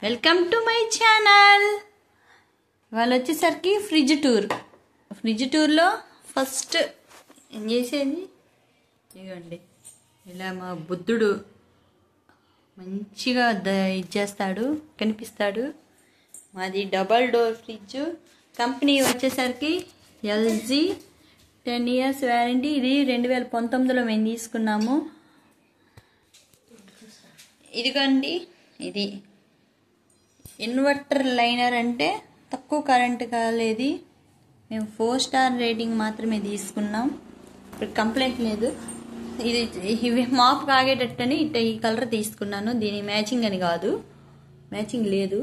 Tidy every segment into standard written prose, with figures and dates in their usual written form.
Welcome to my channel. వాళ్ళు వచ్చేసరికి fridge టూర్లో ఫస్ట్ ఏం చేసేది ఇవ్వండి. ఇలా మా బుద్ధుడు మంచిగా ఇచ్చేస్తాడు, కనిపిస్తాడు. మాది డబల్ డోర్ ఫ్రిడ్జ్. కంపెనీ వచ్చేసరికి ఎల్జీ, 10 years వారంటీ. ఇది 2019లో మేము తీసుకున్నాము. ఇదిగోండి, ఇది ఇన్వర్టర్ లైనర్, అంటే తక్కువ కరెంటు కాలేదు. మేము 4 star రేటింగ్ మాత్రమే తీసుకున్నాం. ఇప్పుడు కంప్లైంట్ లేదు. ఇవి మాప్ కాగేటట్టని ఈ కలర్ తీసుకున్నాను. దీని మ్యాచింగ్ అని కాదు, మ్యాచింగ్ లేదు.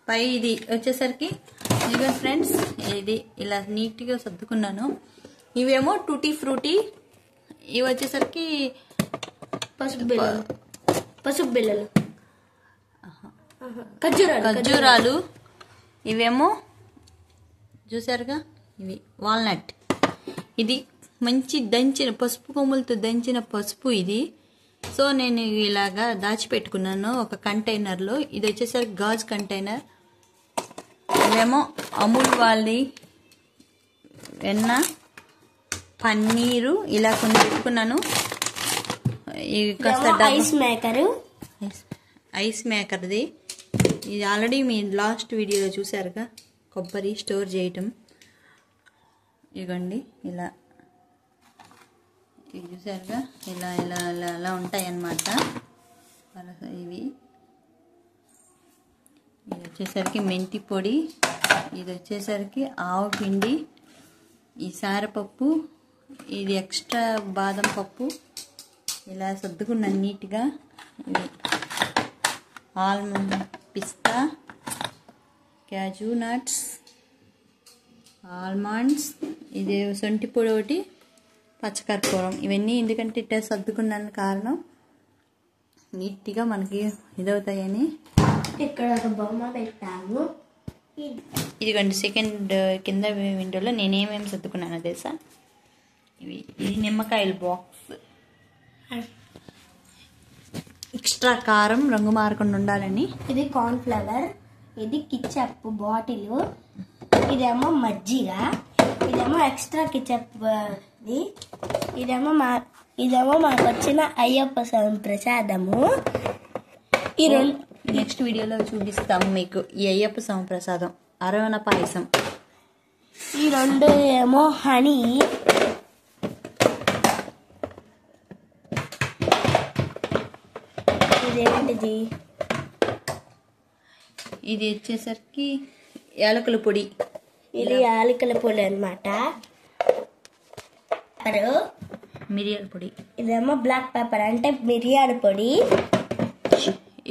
పై ఇది వచ్చేసరికి ఇదిగో ఫ్రెండ్స్, ఇది ఇలా నీట్గా సర్దుకున్నాను. ఇవేమో టూటీ ఫ్రూటీ, ఇవి వచ్చేసరికి పసుపు బిళ్ళలు, ఖర్జూరాలు. ఇవేమో చూసారుగా, ఇవి వాల్నట్. ఇది మంచి దంచిన పసుపు కొమ్ములతో దంచిన పసుపు ఇది. సో నేను ఇలాగా దాచిపెట్టుకున్నాను ఒక కంటైనర్లో. ఇది వచ్చేసరికి గాజు కంటైనర్. ఇవేమో అమూల్ వాళ్ళది వెన్న, పన్నీరు, ఇలా కొన్ని పెట్టుకున్నాను. ఐస్ మేకర్ది. ఇది ఆల్రెడీ మీ లాస్ట్ వీడియోలో చూసారుగా, కొబ్బరి స్టోర్ చేయటం. ఇవ్వండి, ఇలా ఇవి చూసారుగా, ఇలా ఇలా ఇలా ఇలా ఉంటాయి అన్నమాట. ఇవి ఇది వచ్చేసరికి మెంతి పొడి, ఇది వచ్చేసరికి ఆవు పిండి, ఈ సారపప్పు, ఇది ఎక్స్ట్రా బాదం పప్పు. ఇలా సర్దుకున్నాను నీట్గా. ఇది ఆల్మండ్, పిస్తా, క్యాజూ నట్స్, ఆల్మండ్స్, ఇది సొంటి పొడి ఒకటి, పచ్చకర్పూరం. ఇవన్నీ ఎందుకంటే ఇట్లా సర్దుకున్నాను కారణం నీట్గా మనకి ఇదవుతాయని. ఇక్కడ ఒక బొమ్మ పెట్టాము. ఇదిగోండి, సెకండ్ కింద విండోలో నేనేమేమి సర్దుకున్నానో తెలుసా. ఇది నిమ్మకాయల బాక్స్, ఎక్స్ట్రా కారం రంగు మారకుండా ఉండాలని. ఇది కార్న్ఫ్లవర్, ఇది కిచప్ బాటిల్, ఇదేమో మజ్జిగ, ఇదేమో ఎక్స్ట్రా కిచప్, ఇదేమో మాకు వచ్చిన అయ్యప్ప స్వామి ప్రసాదము. ఈ రెండు నెక్స్ట్ వీడియోలో చూపిస్తాము మీకు ఈ అయ్యప్ప స్వామి ప్రసాదం, అరవణ పాయసం. ఈ రెండు ఏమో హనీ, ఇదేంటిది, ఇది వచ్చేసరికి యాలకుల పొడి. ఇది యాలకుల పొడి అన్నమాట. మిరియాల పొడి. ఇదేమో బ్లాక్ పెప్పర్, అంటే మిరియాల పొడి.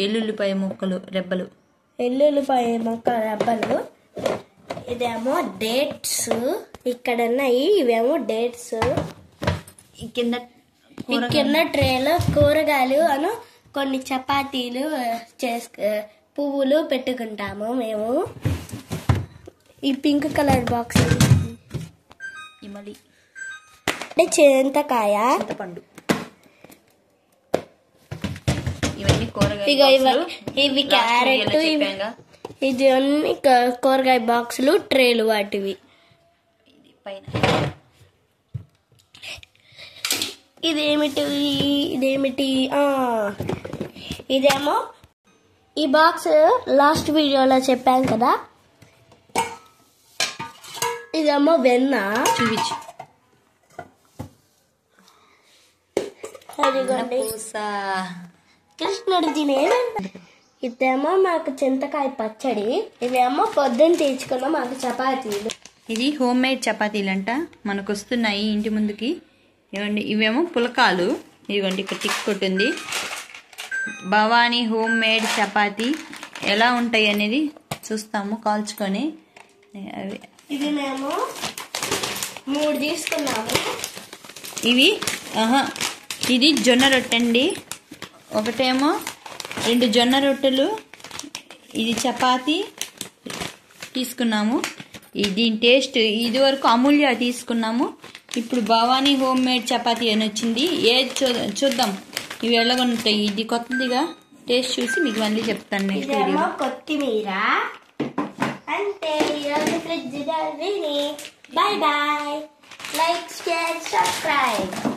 ఎల్లుల్లిపాయ ముక్కలు రెబ్బలు, ఎల్లుల్లిపాయ ముక్కల రెబ్బలు. ఇదేమో డేట్స్, ఇక్కడ ఉన్నాయి. ఇవేమో డేట్స్. కింద ట్రేలో కూరగాయలు అను కొన్ని చపాతీలు పువ్వులు పెట్టుకుంటాము మేము. ఈ పింక్ కలర్ బాక్స్ ఇమలి, అంటే చింతకాయ, చింతపండు. ఇవన్నీ కూరగాయలు. ఇవి క్యారెట్, ఇది అన్ని కూరగాయ బాక్సులు, ట్రేలు వాటివి. ఇదేమిటి ఇదేమో ఈ బాక్స్ లాస్ట్ వీడియోలో చెప్పాం కదా. ఇదేమో వెన్న, చూపించు. అదిగోండి కృష్ణుడు తినే. ఇదేమో మాకు చింతకాయ పచ్చడి. ఇవేమో పొద్దున్న తెచ్చుకున్న మాకు చపాతీలు. ఇది హోమ్ మేడ్ చపాతీలు అంట, మనకు వస్తున్నాయి ఇంటి ముందుకి. ఇవ్వండి, ఇవేమో పులకాలు. ఇదిగోండి, ఇక్కడ టిక్ కొట్టింది. భవానీ హోమ్ మేడ్ చపాతీ ఎలా ఉంటాయి అనేది చూస్తాము కాల్చుకొని. ఇది మేము 3 తీసుకున్నాము. ఇది జొన్న రొట్టె అండి. ఒకటేమో 2 జొన్న రొట్టెలు, ఇది చపాతీ తీసుకున్నాము. దీని టేస్ట్ ఇది వరకు అమూల్య తీసుకున్నాము. ఇప్పుడు భవానీ హోమ్ మేడ్ చపాతీ అని వచ్చింది. ఏది చూద్దాం. ఇవి ఎలాగ ఉంటాయి. ఇది కొత్తదిగా టేస్ట్ చూసి మీకు మళ్ళీ చెప్తాను నెక్స్ట్ వీడియో. ఇదేమో కొత్తిమీర. అంటే ఈరోజు fridge bye bye. Like share subscribe.